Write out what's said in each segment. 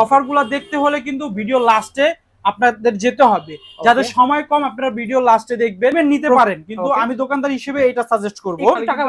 অফারগুলো দেখতে হলে কিন্তু ভিডিও লাস্টে আপনাদের যেতে হবে। যাদের সময় কম আপনারা ভিডিও লাস্টে দেখবেন, নিতে পারেন, কিন্তু আমি দোকানদার হিসেবে এটা সাজেস্ট করব। টাকা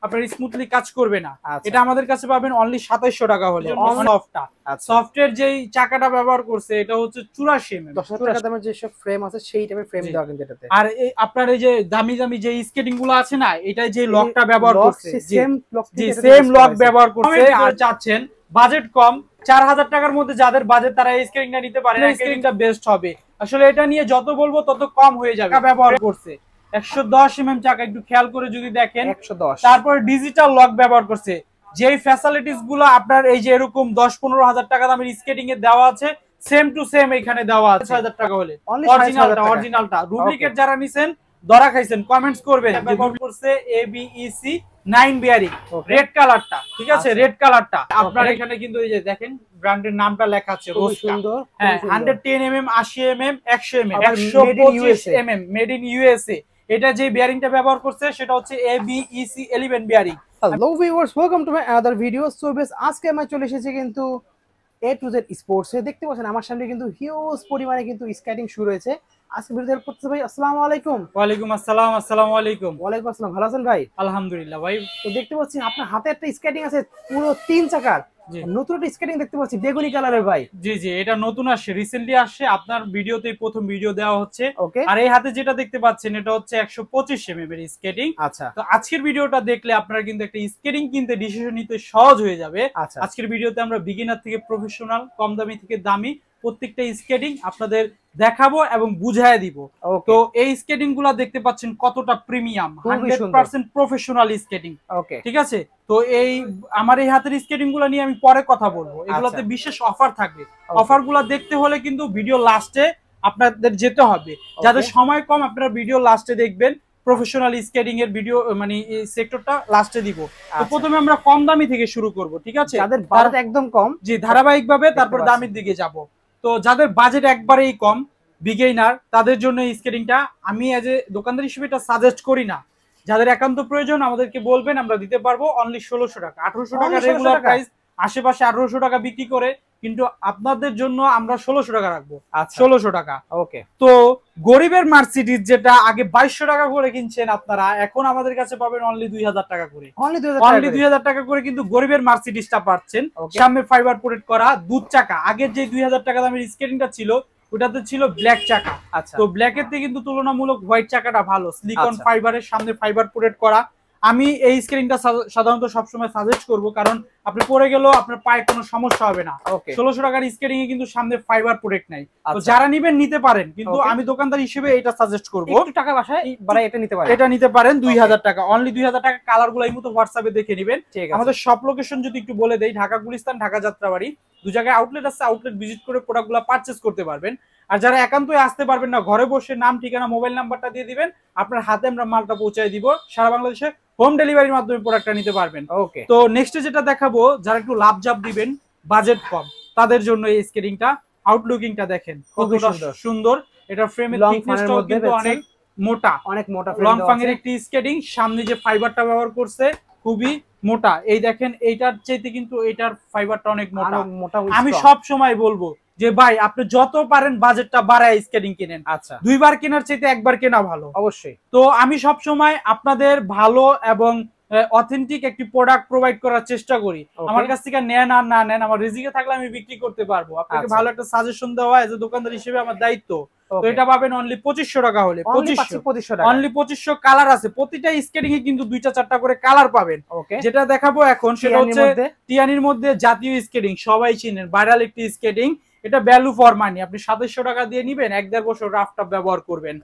আপনার স্মুথলি কাজ করবে না। এটা আমাদের কাছে পাবেন অনলি 2700 টাকা হলে। সফটটা সফটের যেই চাকাটা ব্যবহার করছে এটা হচ্ছে 84 mm। 10,000 টাকা দামের যে সব ফ্রেম আছে সেই টাইপের ফ্রেম দেওয়া কিন্তু এটাতে। আর এই আপনার এই যে দামি দামি যে স্কেটিং গুলো আছে না, এটাই যে লকটা ব্যবহার করছে, সেম লক ব্যবহার করছে। আর চাচ্ছেন বাজেট কম 4000 টাকার মধ্যে যাদের বাজেট, তারা এই স্কেটিংটা নিতে পারে। স্কেটিংটা বেস্ট হবে। আসলে এটা নিয়ে যত বলবো তত কম হয়ে যাবে। ব্যবহার করছে 110 mm চাকা, একটু খেয়াল করে যদি দেখেন 110। তারপর ডিজিটাল লক ব্যবহার করছে। যেই ফ্যাসিলিটিস গুলো আপনার এই যে এরকম 10-15 হাজার টাকা দামের স্কেটিং এ দেওয়া আছে, সেম টু সেম এখানে দেওয়া আছে 6000 টাকা হলে। অরিজিনালটা ডুপ্লিকেট যারা নিছেন ধরা খাইছেন, কমেন্টস করবেন। ব্যবহার করছে এবিইসি 9 বিয়ারিং, রেড কালারটা, ঠিক আছে, রেড কালারটা। আপনার এখানে কিন্তু এই যে দেখেন ব্র্যান্ডের নামটা লেখা আছে, সুন্দর। হ্যাঁ, 110 mm, 80 mm, 100 mm, 125 mm, made in USA. এটা যে বিয়ারিংটা ব্যবহার করছে সেটা হচ্ছে এবিইসি 11 bearing. Hello viewers, welcome to my other video. So বেশ, আজকে আমি চলে এসেছি কিন্তু A to Z স্পোর্টস এ। দেখতে পাচ্ছেন আমার সামনে কিন্তু হিউজ পরিমাণে কিন্তু স্কেটিং শুরু হয়েছে। আজকে ভিডিও হেল্প করতেছে ভাই। আসসালামু আলাইকুম। ওয়ালাইকুম আসসালাম। আসসালামু আলাইকুম। ওয়ালাইকুম আসসালাম। ভালো আছেন ভাই? আলহামদুলিল্লাহ ভাই। তো দেখতে পাচ্ছি আপনার হাতে একটা স্কেটিং আছে পুরো 3 চাকার, নতুন একটা স্কেটিং দেখতে পাচ্ছি বেগুনি কালারের ভাই। জি জি, এটা নতুন আসছে, রিসেন্টলি আসছে। আপনার ভিডিওতেই প্রথম ভিডিও দেওয়া হচ্ছে। আর এই হাতে যেটা দেখতে পাচ্ছেন এটা হচ্ছে 125 mm এর স্কেটিং। আচ্ছা, তো আজকের ভিডিওটা দেখলে আপনারা কিন্তু একটা স্কেটিং কিনতে ডিসিশন নিতে সহজ হয়ে যাবে। আজকের ভিডিওতে আমরা বিগিনার থেকে প্রফেশনাল, কম দামি থেকে দামি প্রত্যেকটা স্কেটিং আপনাদের দেখাবো এবং বুঝায় দিব। তো এই স্কেটিং গুলা দেখতে পাচ্ছেন কতটা প্রিমিয়াম, 100% প্রফেশনাল স্কেটিং। ঠিক আছে, তো এই আমার এই হাতের স্কেটিং গুলা নিয়ে আমি পরে কথা বলবো। এগুলোতে বিশেষ অফার থাকবে। অফার গুলা দেখতে হলে কিন্তু ভিডিও লাস্টে আপনাদের যেতে হবে। যাদের সময় কম আপনারা ভিডিও লাস্টে দেখবেন। প্রফেশনাল স্কেটিং এর ভিডিও মানে এই সেক্টরটা লাস্টে দিব। তো প্রথমে আমরা কম দামি থেকে শুরু করব, ঠিক আছে? যাদের বাজেট একদম কম, জি, ধারাবাহিকভাবে তারপর দামির দিকে যাব। তো যাদের বাজেট একবারেই কম, বিগিনার, তাদের জন্য এই স্কেটিংটা আমি এজ এ দোকানদার হিসেবে এটা সাজেস্ট করি না। যাদের একান্ত প্রয়োজন আমাদেরকে বলবেন, আমরা দিতে পারবো অনলি 1600 টাকা। 1800 টাকা রেগুলার প্রাইস, আশেপাশে 1800 টাকা বিক্রি করে, কিন্তু আপনাদের জন্য আমরা 1600 টাকা রাখবো। 1600 টাকা। ওকে। তো গরিবের মার্সিডিজ যেটা আগে 2200 টাকা করে কিনছেন আপনারা, এখন আমাদের কাছে পাবেন অনলি 2000 টাকা করে। অনলি 2000 টাকা করে কিন্তু গরিবের মার্সিডিজটা পাচ্ছেন। সামনে ফাইবার কোটেড করা দুধ চাকা। আগের যে 2000 টাকা দামের স্কেটিংটা ছিল ওটাতে ছিল ব্ল্যাক চাকা। তো ব্ল্যাকের থেকে কিন্তু তুলনামূলক হোয়াইট চাকাটা ভালো, সিলিকন ফাইবারের, সামনে ফাইবার কোটেড করা। আমি এই স্কেটিংটা সাধারণত সবসময় সাজেস্ট করব, কারণ আপনি পরে গেলেও আপনার পায়ে কোনো সমস্যা হবে না। 1600 টাকার স্কেটিং এ কিন্তু সামনে ফাইবার প্রোটেক্ট নাই। তো যারা নেবেন নিতে পারেন, কিন্তু আমি দোকানদার হিসেবে এটা সাজেস্ট করব। একটু টাকা বাসায় বাড়াই এটা নিতে পারেন। এটা নিতে পারেন 2000 টাকা, অনলি 2000 টাকা। কালারগুলো এই মতো হোয়াটসঅ্যাপে দেখে নেবেন। আমাদের সব লোকেশন যদি একটু বলে দেই, ঢাকা গুলিস্তান, ঢাকা যাত্রাবাড়ি, দু জায়গায় আউটলেট আছে। আউটলেট ভিজিট করে প্রোডাক্টগুলো পারচেজ করতে পারবেন। আর যারা একান্তই আসতে পারবেন না, ঘরে বসে নাম, ঠিকানা, মোবাইল নাম্বারটা দিয়ে দিবেন, আপনার হাতে আমরা মালটা পৌঁছায় দিব। সারা বাংলাদেশে হোম ডেলিভারির মাধ্যমে প্রোডাক্টটা নিতে পারবেন। ওকে। তো নেক্সটে যেটা দেখাবো, যারা একটু লাভ জাপ দিবেন, বাজেট কম, তাদের জন্য এই স্কেটিংটা। আউটলুকিংটা দেখেন কতটা সুন্দর। এটা ফ্রেমের থিকনেসটাও কিন্তু অনেক মোটা, অনেক মোটা। লং ফাংয়ের একটি স্কেটিং, সামনে যে ফাইবারটা ব্যবহার করছে খুবই মোটা। এই দেখেন, এইটার চাইতে কিন্তু এটার ফাইবারটা অনেক মোটা। আমি সব সময় বলবো যে ভাই, আপনি যত পারেন বাজেটটা বাড়ায় স্কেটিং কিনেন। আচ্ছা, দুইবার কেনার চাইতে একবার কেনা ভালো। অবশ্যই। তো আমি সব সময় আপনাদের ভালো এবং অথেন্টিক একটি প্রোডাক্ট প্রোভাইড করার চেষ্টা করি। আমার কাছ থেকে নেন আর না নেন, আমার রিজিকে থাকলে আমি বিক্রি করতে পারবো। আপনাকে ভালো একটা সাজেশন দেওয়া এজ এ দোকানদার হিসেবে আমার দায়িত্ব। তো এটা পাবেন অনলি 2500 টাকা হলে। 2500 অনলি 2500 কালার আছে। প্রতিটা স্কেটিং এ কিন্তু 2টা-4টা করে কালার পাবেন। যেটা দেখাবো এখন সেটা হচ্ছে টিয়ানির মধ্যে জাতীয় স্কেটিং, সবাই চিনেন, ভাইরাল একটি স্কেটিং। এটা ভ্যালু ফর মানি। আপনি 2700 টাকা দিয়ে নিবেন, 1-1.5 বছর রাফটা ব্যবহার করবেন।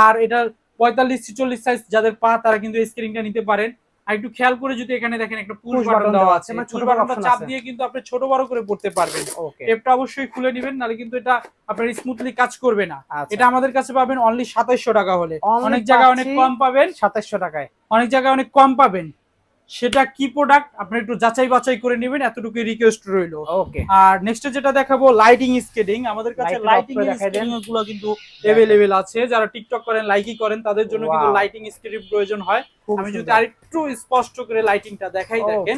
আর এটা 45-46 সাইজ যাদের পা, তারা কিন্তু এই স্কেটিংটা নিতে পারেন। আর একটু খেয়াল করে যদি এখানে দেখেন, একটা পুশ বাটন দেওয়া আছে, মানে পুশ বাটনটা চাপ দিয়ে কিন্তু আপনি ছোট বড় করে পড়তে পারবেন। টেপটা অবশ্যই খুলে নেবেন, নালে কিন্তু এটা আপনার স্মুথলি কাজ করবে না। এটা আমাদের কাছে পাবেন অনলি 2700 টাকা হলে। অনেক জায়গায় অনেক কম পাবেন, 2700 টাকায়। অনেক জায়গায় অনেক কম পাবেন। সেটা কি প্রোডাক্ট আপনি একটু যাচাই বাছাই করে নেবেন, এতটুকু রিকোয়েস্ট রইলো। ওকে, আর নেক্সট যেটা দেখাবো লাইটিং স্কেটিং। আমাদের কাছে লাইটিং স্কেটিং গুলো কিন্তু अवेलेबल আছে। যারা টিকটক করেন, লাইকই করেন, তাদের জন্য কিন্তু লাইটিং স্কেটিং প্রয়োজন হয়। আমি যদি আরেকটু স্পষ্ট করে লাইটিংটা দেখাই, দেখেন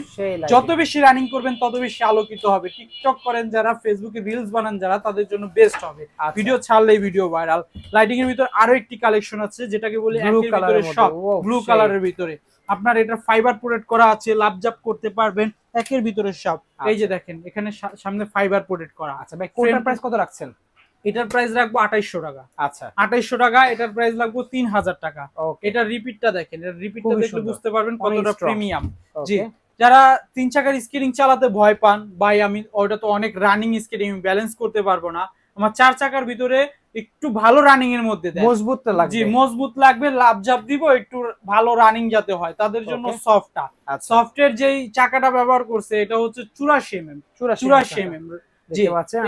যত বেশি রানিং করবেন তত বেশি আলোকিত হবে। টিকটক করেন যারা, ফেসবুকে রিলস বানান যারা, তাদের জন্য বেস্ট হবে। ভিডিও ছাড়লেই ভিডিও ভাইরাল। লাইটিং এর ভিতর আরো একটি কালেকশন আছে যেটাকে বলি একের ভিতরে সব, ব্লু কালারের ভিতরে। আপনার এটা ফাইবার প্রোটেক্ট করা আছে, লাভজাপ করতে পারবেন, একের ভিতরে সব। এই যে দেখেন এখানে সামনে ফাইবার প্রোটেক্ট করা। আচ্ছা ভাই, কোনটার প্রাইস কত রাখছেন? এটার প্রাইস রাখবো 2800 টাকা। আচ্ছা, 2800 টাকা। এটার প্রাইস রাখবো 3000 টাকা। এটা রিপিটটা দেখেন, এটা রিপিটটা দেখলে বুঝতে পারবেন কতটা প্রিমিয়াম। জি, যারা 3 চাকার স্কেটিং চালাতে ভয় পান, ভাই আমি ওটা তো অনেক রানিং স্কেটিং, ব্যালেন্স করতে পারবো না, আমার 4 চাকার ভিতরে একটু ভালো রানিং এর মধ্যে দেয়, মজবুত লাগবে। জি, মজবুত লাগবে, লাভজাপ দিব, একটু ভালো রানিং যাতে হয়, তাদের জন্য সফটটা। সফটের যেই চাকাটা ব্যবহার করছে এটা হচ্ছে 84 mm। 84 mm। জি,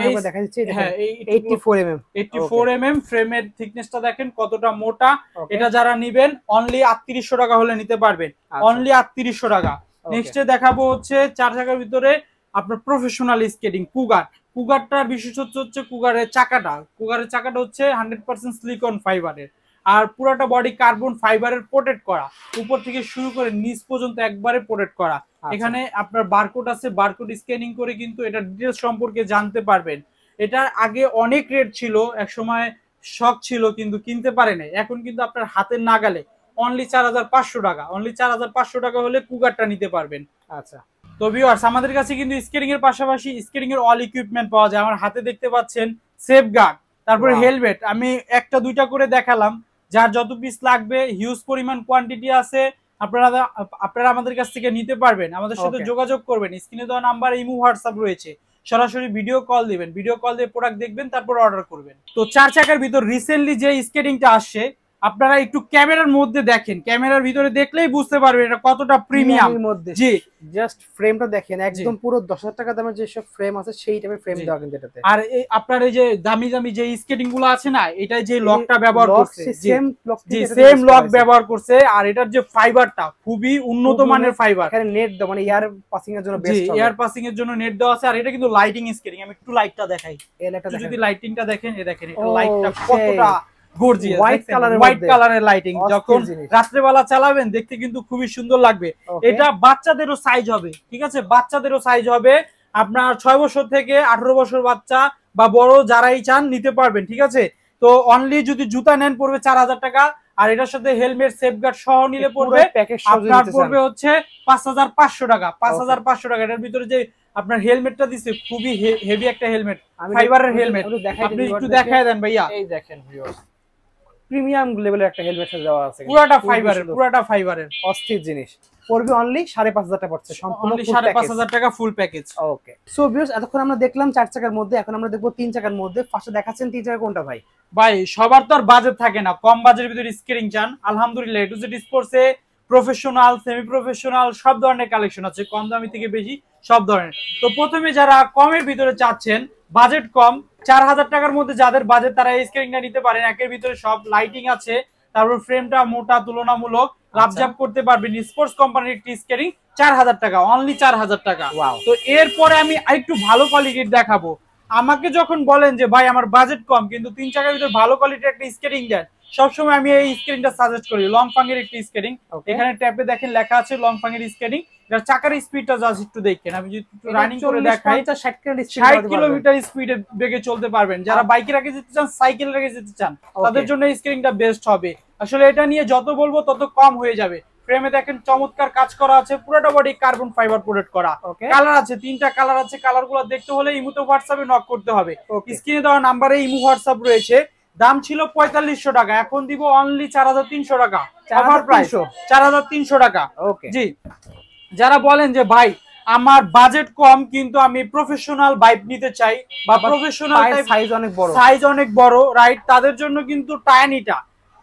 আমরা দেখা যাচ্ছে হ্যাঁ 84 mm। 84 mm ফ্রেমের থিকনেসটা দেখেন কতটা মোটা। এটা যারা নেবেন অনলি 3800 টাকা হলে নিতে পারবেন, অনলি 3800 টাকা। নেক্সটে দেখাবো হচ্ছে 4 চাকার ভিতরে আপনার প্রফেশনাল স্কেটিং কুগার। কুগারটার বিশেষত্ব হচ্ছে কুগারের চাকাটা হচ্ছে 100% সিলিকন ফাইবারের, আর পুরোটা বডি কার্বন ফাইবারের প্রোটেক্ট করা, উপর থেকে শুরু করে নিচ পর্যন্ত একবারে প্রোটেক্ট করা। এখানে আপনার বারকোড আছে, বারকোড স্ক্যানিং করে কিন্তু এটা ডিটেইলস সম্পর্কে জানতে পারবেন। এটার আগে অনেক রেট ছিল, এক সময় শখ ছিল কিন্তু কিনতে পারে নাই, এখন কিন্তু আপনার হাতের নাগালে অনলি 4500 টাকা। অনলি 4500 টাকা হলে কুগারটা নিতে পারবেন। আচ্ছা, তো ভিউয়ার্স আমাদের কাছে কিন্তু স্কেটিং এর পাশাপাশি স্কেটিং এর অল ইকুইপমেন্ট পাওয়া যায়। আমার হাতে দেখতে পাচ্ছেন সেফ গার্ড, তারপরে হেলমেট, আমি একটা দুইটা করে দেখালাম, যার যত পিস লাগবে হিউজ পরিমাণ কোয়ান্টিটি আছে, আপনারা আমাদের কাছ থেকে নিতে পারবেন। আমাদের সাথে যোগাযোগ করবেন, স্ক্রিনে দেওয়া নাম্বার, ইমো, হোয়াটসঅ্যাপ রয়েছে, সরাসরি ভিডিও কল দিবেন, ভিডিও কল দিয়ে প্রোডাক্ট দেখবেন, তারপর অর্ডার করবেন। তো 4 চাকার ভিতর রিসেন্টলি যে স্কেটিংটা আসছে, আপনারা একটু ক্যামেরার মধ্যে দেখেন, ক্যামেরার ভিতরে দেখলেই বুঝতে পারবেন এটা কতটা প্রিমিয়াম। জি, জাস্ট ফ্রেমটা দেখেন, একদম পুরো 10000 টাকা দামের যে সব ফ্রেম আছে সেই টাইপের ফ্রেম দেওয়া কিন্তু এটাতে। আর এই আপনার এই যে দামি দামি যে স্কেটিং গুলো আছে না, এটা যে লকটা ব্যবহার করছে, সেম লক ব্যবহার করছে, আর এটার যে ফাইবারটা খুবই উন্নত মানের ফাইবার। এখানে নেট দাও, মানে এয়ার পাসিং এর জন্য বেস্ট হবে, এয়ার পাসিং এর জন্য নেট দেওয়া আছে। আর এটা কিন্তু লাইটিং স্কেটিং, আমি একটু লাইটটা দেখাই, যদি লাইটিংটা দেখেন, এই দেখেন এটা লাইটটা কতটা গর্জিয়াস, হোয়াইট কালারের লাইটিং। যখন রাত্রেবেলা চালাবেন দেখতে কিন্তু খুবই সুন্দর লাগবে। এটা বাচ্চাদেরও সাইজ হবে, ঠিক আছে, বাচ্চাদেরও সাইজ হবে। আপনার 6 বছর থেকে 18 বছর বাচ্চা বা বড় যারাই চান নিতে পারবেন, ঠিক আছে। তো অনলি যদি জুতা নেন পড়বে 4000 টাকা, আর এটার সাথে হেলমেট, সেফগার্ড সহ নিলে পড়বে আপনার পড়বে হচ্ছে 5500 টাকা। 5500 টাকা। এটার ভিতরে যে আপনার হেলমেটটা দিছে খুবই হেভি একটা হেলমেট, ফাইবারের হেলমেট, আপনি একটু দেখায় দেন ভাইয়া। এই দেখেন ভিউয়ার্স, প্রিমিয়াম লেভেলের একটা হেলমেট দেওয়া আছে, পুরাটা ফাইবারের অস্থির জিনিস। পড়বে অনলি 5500 টাকা পড়ছে, সম্পূর্ণ 5500 টাকা ফুল প্যাকেজ। ওকে, সো ভিউয়ার্স এতক্ষণ আমরা দেখলাম 4 চাকার মধ্যে, এখন আমরা দেখবো 3 চাকার মধ্যে। ফার্স্টে দেখাচ্ছেন 3 চাকা কোনটা ভাই? ভাই সবার তো আর বাজেট থাকে না, কম বাজেটের ভিতরে স্কেটিং চান, আলহামদুলিল্লাহ A to Z স্পোর্টসে প্রফেশনাল, সেমি প্রফেশনাল সব ধরনের কালেকশন আছে, কম দামি থেকে বেশি সব ধরনের। তো প্রথমে যারা কমের ভিতরে চাচ্ছেন, বাজেট কম, 4000 টাকার মধ্যে যাদের বাজেট, তারা এই স্কেটিংটা নিতে পারেন। একের ভিতরে সব লাইটিং আছে, তারপর ফ্রেমটা মোটা, তুলনামূলক লাভজাপ করতে পারবেন। স্পোর্টস কোম্পানির একটি স্কেটিং 4000 টাকা, অনলি 4000 টাকা। তো এরপরে আমি আরেকটু ভালো কোয়ালিটির দেখাবো। আমাকে যখন বলেন যে ভাই আমার বাজেট কম কিন্তু 3 চাকার ভিতরে ভালো কোয়ালিটির একটা স্কেটিং দেন, সবসময় আমি এই স্কেটিংটা সাজেস্ট করি, লং ফাং এর একটি স্কেটিং। এখানে ট্যাবে দেখেন লেখা আছে লং ফাং এর স্কেটিং। এর চাকার স্পিডটা জাস্ট একটু দেখেন, আমি যদি একটু রানিং করে দেখাই, 60 কিলোমিটার স্পিডে বেগে চলতে পারবেন। যারা বাইকে রেখে যেতে চান, সাইকেল রেখে যেতে চান, তাদের জন্য এই স্কেটিংটা বেস্ট হবে। আসলে এটা নিয়ে যত বলবো তত কম হয়ে যাবে। ফ্রেমে দেখেন চমৎকার কাজ করা আছে, পুরোটা বডি কার্বন ফাইবার প্রোটেক্ট করা। কালার আছে, 3টা কালার আছে। কালারগুলো দেখতে হলে ইমোতে হোয়াটসঅ্যাপে নক করতে হবে। স্ক্রিনে দেওয়া নাম্বারে ইমো হোয়াটসঅ্যাপ রয়েছে। দাম ছিল 4500 টাকা, এখন দিব অনলি 4300 টাকা, অফার প্রাইস 4300 টাকা। জি, যারা বলেন যে ভাই আমার বাজেট কম কিন্তু আমি প্রফেশনাল বাইক নিতে চাই, বা প্রফেশনাল সাইজ অনেক বড়, রাইট, তাদের জন্য কিন্তু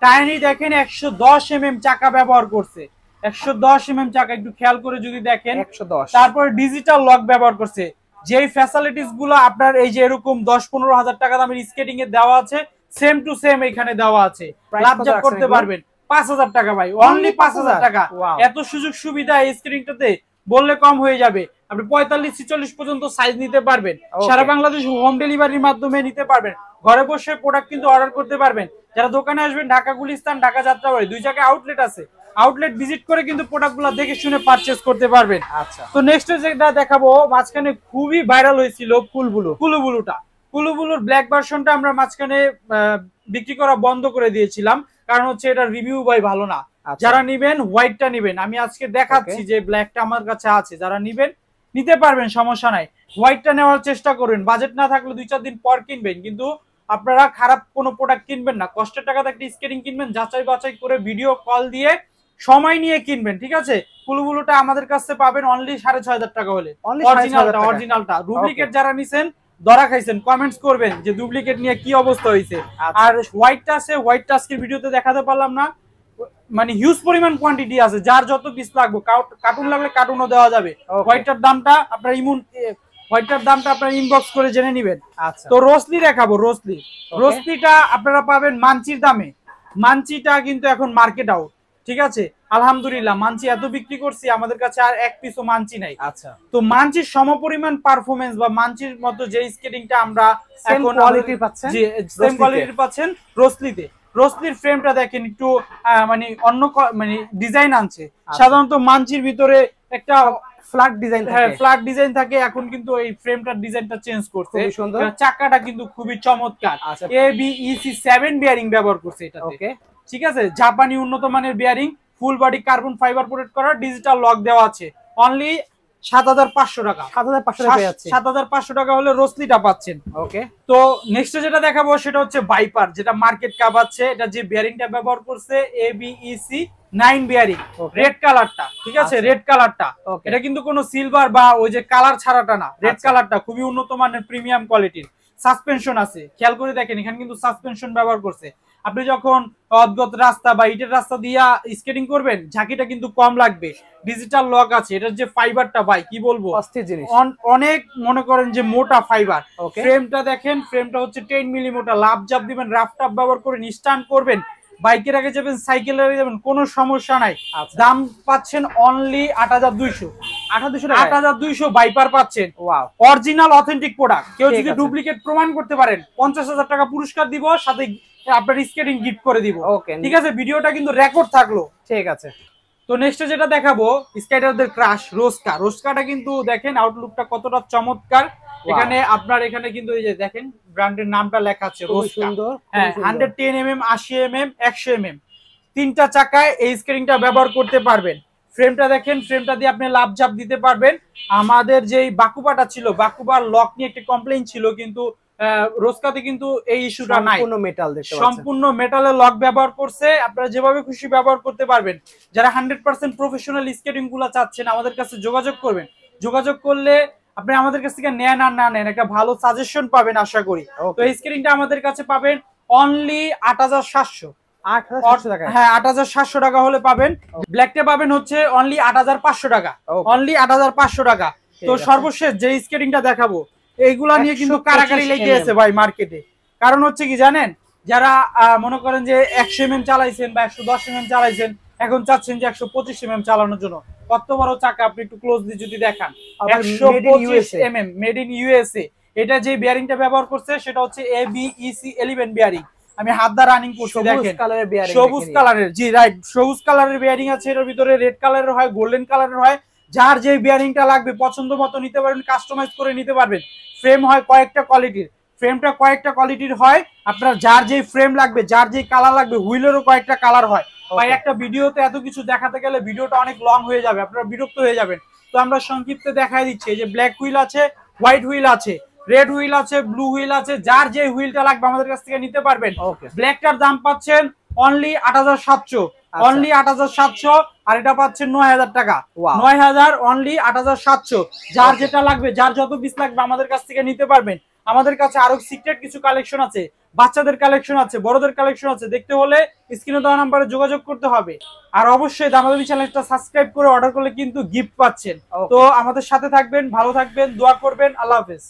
টাইনি দেখেন 110 mm চাকা ব্যবহার করছে, 110 mm চাকা, একটু খেয়াল করে যদি দেখেন 110। তারপর ডিজিটাল লক ব্যবহার করছে। যেই ফ্যাসিলিটিস গুলো আপনার এই যে এরকম 10-15 হাজার টাকা দামের স্কেটিং এ দেওয়া আছে, সেম টু সেম এখানে দেওয়া আছে, লাভজাপ করতে পারবেন। 5000 টাকা ভাই, অনলি 5000 টাকা। এত সুযোগ সুবিধা এই স্ক্রিনটাতে বললে কম হয়ে যাবে। আপনি 45-46 পর্যন্ত সাইজ নিতে পারবেন, সারা বাংলাদেশ হোম ডেলিভারির মাধ্যমে নিতে পারবেন, ঘরে বসে প্রোডাক্ট কিন্তু অর্ডার করতে পারবেন। যারা দোকানে আসবেন, ঢাকা গুলিস্তান, ঢাকা যাত্রাবাড়ি, 2 জায়গায় আউটলেট আছে, আউটলেট ভিজিট করে কিন্তু প্রোডাক্টগুলো দেখে শুনে পারচেজ করতে পারবেন। আচ্ছা, তো নেক্সট যেটা দেখাবো, মাঝখানে খুবই ভাইরাল হয়েছিল কুলুবুলুটা। কুলুবুলুর ব্ল্যাক ভার্সনটা আমরা মাঝখানে বিক্রি করা বন্ধ করে দিয়েছিলাম, কারণ হচ্ছে এটা রিভিউ ভাই ভালো না। যারা নিবেন হোয়াইটটা নিবেন, আমি আজকে দেখাচ্ছি যে ব্ল্যাকটা আমার কাছে আছে, যারা নিবেন নিতে পারবেন, সমস্যা নাই। হোয়াইটটা নেওয়ার চেষ্টা করবেন, বাজেট না থাকলে 2-4 দিন পর কিনবেন, কিন্তু আপনারা খারাপ কোনো প্রোডাক্ট কিনবেন না। কষ্টের টাকাতে একটা স্কেটিং কিনবেন, যাচাই বাছাই করে ভিডিও কল দিয়ে সময় নিয়ে কিনবেন, ঠিক আছে? কুলুবুলুটা আমাদের কাছে পাবেন অনলি 6500 টাকা হলে, অরিজিনালটা। ডুপ্লিকেট যারা নিছেন ধরা খাইছেন, কমেন্টস করবেন যে ডুপ্লিকেট নিয়ে কি অবস্থা হয়েছে। আর হোয়াইটটা আছে, হোয়াইটটা আজকের ভিডিওতে দেখাতে পারলাম না, মানে হিউজ পরিমাণ কোয়ান্টিটি আছে, যার যত পিস লাগবে, কার্টুন লাগলে কার্টুনও দেওয়া যাবে। হোয়াইটটার দামটা আপনার ইনবক্স করে জেনে নেবেন। আচ্ছা, তো রোসলি দেখাবো। রোসলিটা আপনারা পাবেন মানচির দামে। মানচিটা কিন্তু এখন মার্কেট আউট, ঠিক আছে? আলহামদুলিল্লাহ, মানচি এত বিক্রি করছি, আমাদের কাছে আর এক পিসও মানচি নাই। আচ্ছা, তো মানচির সমপরিমাণ পারফরমেন্স বা মানচির মতো যে স্কেটিংটা আমরা এখন কোয়ালিটি পাচ্ছেন, সেম কোয়ালিটির পাচ্ছেন রোসলিতে। রোসলির ফ্রেমটা দেখেন একটু মানে অন্য মানে ডিজাইন আনছে। সাধারণত মানচির ভিতরে একটা ফ্ল্যাট ডিজাইন থাকে, হ্যাঁ ফ্ল্যাট ডিজাইন থাকে, এখন কিন্তু এই ফ্রেমটার ডিজাইনটা চেঞ্জ করছে, খুবই সুন্দর। চাকাটা কিন্তু খুবই চমৎকার, ABEC 7 বিয়ারিং ব্যবহার করছে এটাতে, ওকে, ঠিক আছে? জাপানি উন্নত মানের bearing, full body carbon fibre protect করা, ডিজিটাল লক দেওয়া আছে। অনলি 7500 টাকা। 7500 টাকা হলে রোসলিটা পাচ্ছেন। ওকে, তো নেক্সট যেটা দেখাবো সেটা হচ্ছে ভাইপার, যেটা মার্কেট কাঁপাচ্ছে। এটা যে বিয়ারিংটা ব্যবহার করছে ABEC 9 বিয়ারিং, রেড কালারটা, ঠিক আছে? রেড কালারটা, এটা কিন্তু কোনো সিলভার বা ওই যে কালার ছাড়াটা না, রেড কালারটা খুবই উন্নত মানের প্রিমিয়াম কোয়ালিটির। সাসপেনশন আছে, খেয়াল করে দেখেন, এখানে কিন্তু সাসপেনশন ব্যবহার করছে। আপনি যখন অদ্ভুত রাস্তা বা ইটের রাস্তা দিয়া স্কেটিং করবেন, ঝাঁকিটা কিন্তু কম লাগবে। ডিজিটাল লক আছে, এটার যে ফাইবারটা ভাই কি বলবো, অনেক মনে করেন যে মোটা ফাইবার। ফ্রেমটা দেখেন, ফ্রেমটা হচ্ছে 10 মিলি মোটা। লাভ জাপ দিবেন, রাফ টাপ ব্যবহার করে স্টান্ট করবেন, বাইকের আগে যাবেন, সাইকেলের আগে যাবেন, কোনো সমস্যা নাই। দাম পাচ্ছেন অনলি 8200 ভাইপার পাচ্ছেন। Original authentic product. কেউ যদি ডুপ্লিকেট প্রমাণ করতে পারেন, 50000 টাকা পুরস্কার দিব, সাথে আপনার স্কেটিং গিফট করে দিব, ঠিক আছে? ভিডিওটা কিন্তু রেকর্ড থাকলো, ঠিক আছে। তো নেক্সট যেটা দেখাবো, স্কাইডারদের ক্রাশ রোস্কাটা কিন্তু দেখেন আউটলুকটা কতটা চমৎকার। এখানে আপনার এখানে কিন্তু এই যে দেখেন ব্র্যান্ডের নামটা লেখা আছে রোস্কা। হ্যাঁ, 110 mm, 80 mm, 100 mm, 3টা চাকায় এই স্কেটিংটা ব্যবহার করতে পারবেন। ফ্রেমটা দেখেন, ফ্রেমটা দিয়ে আপনি লাভ ঝাপ দিতে পারবেন। আমাদের যেই বাকুবাটা ছিল, বাকুবার লক নিয়ে একটা কমপ্লেইন ছিল, কিন্তু রোস্কাতে কিন্তু এই ইস্যুটা নাই, সম্পূর্ণ মেটালের লক ব্যবহার করছে। আপনারা যেভাবে খুশি ব্যবহার করতে পারবেন। যারা 100% প্রফেশনাল স্কেটিং গুলা চাচ্ছেন, আমাদের কাছে যোগাযোগ করবেন। যোগাযোগ করলে আপনি আমাদের কাছ থেকে নেন আর না নেন, একটা ভালো সাজেশন পাবেন আশা করি। তো এই স্কেটিংটা আমাদের কাছে পাবেন অনলি 8700। হ্যাঁ, 8700 টাকা হলে পাবেন। ব্ল্যাকটা পাবেন হচ্ছে অনলি 8500 টাকা, অনলি 8500 টাকা। তো সর্বশেষ যে স্কেটিংটা দেখাবো, এইগুলা নিয়ে কিন্তু কারাকারি লেগে আছে ভাই মার্কেটে। কারণ হচ্ছে কি জানেন, যারা মনে করেন যে 100 mm চালাইছেন বা 110 mm চালাইছেন, এখন চাচ্ছেন যে 125 mm চালানোর জন্য। কত বড় চাকা আপনি একটু ক্লোজলি যদি দেখান, 125 mm, মেড ইন ইউএসএ। এটা যে বিয়ারিংটা ব্যবহার করছে সেটা হচ্ছে ABEC 11 বিয়ারিং। আমি হাত দা রানিং করছি, দেখেন সবুজ কালারের, জি রাইট, সবুজ কালারের বিয়ারিং আছে। এর ভিতরে রেড কালারের হয়, গোল্ডেন কালারের হয়। যার যে বিয়ারিংটা লাগবে পছন্দ মতো নিতে পারবেন, কাস্টমাইজ করে নিতে পারবেন। ফ্রেম হয় কয়েকটা কোয়ালিটির, ফ্রেমটা কয়েকটা কোয়ালিটির হয়। আপনার যার যেই ফ্রেম লাগবে, যার যেই কালার লাগবে, হুইলেরও কয়েকটা কালার হয়। ভাই একটা ভিডিওতে এত কিছু দেখাতে গেলে ভিডিওটা অনেক লং হয়ে যাবে, আপনারা বিরক্ত হয়ে যাবেন। তো আমরা সংক্ষিপ্তে দেখাই দিচ্ছি, যে ব্ল্যাক হুইল আছে, হোয়াইট হুইল আছে, রেড হুইল আছে, ব্লু হুইল আছে। যার যে হুইলটা লাগবে আমাদের কাছ থেকে নিতে পারবেন। ব্ল্যাকটার দাম পাচ্ছেন অনলি 8700, অনলি 8700। আর এটা পাচ্ছেন 9000 টাকা, 9000, অনলি 8700। যার যেটা লাগবে, যার যত পিস লাগবে আমাদের কাছ থেকে নিতে পারবেন। আমাদের কাছে আরো সিক্রেট কিছু কালেকশন আছে, বাচ্চাদের কালেকশন আছে, বড়দের কালেকশন আছে। দেখতে হলে স্ক্রিনে দেওয়া নাম্বারে যোগাযোগ করতে হবে। আর অবশ্যই দামাদামি চ্যানেলটা সাবস্ক্রাইব করে অর্ডার করলে কিন্তু গিফট পাচ্ছেন। তো আমাদের সাথে থাকবেন, ভালো থাকবেন, দোয়া করবেন। আল্লাহ হাফেজ।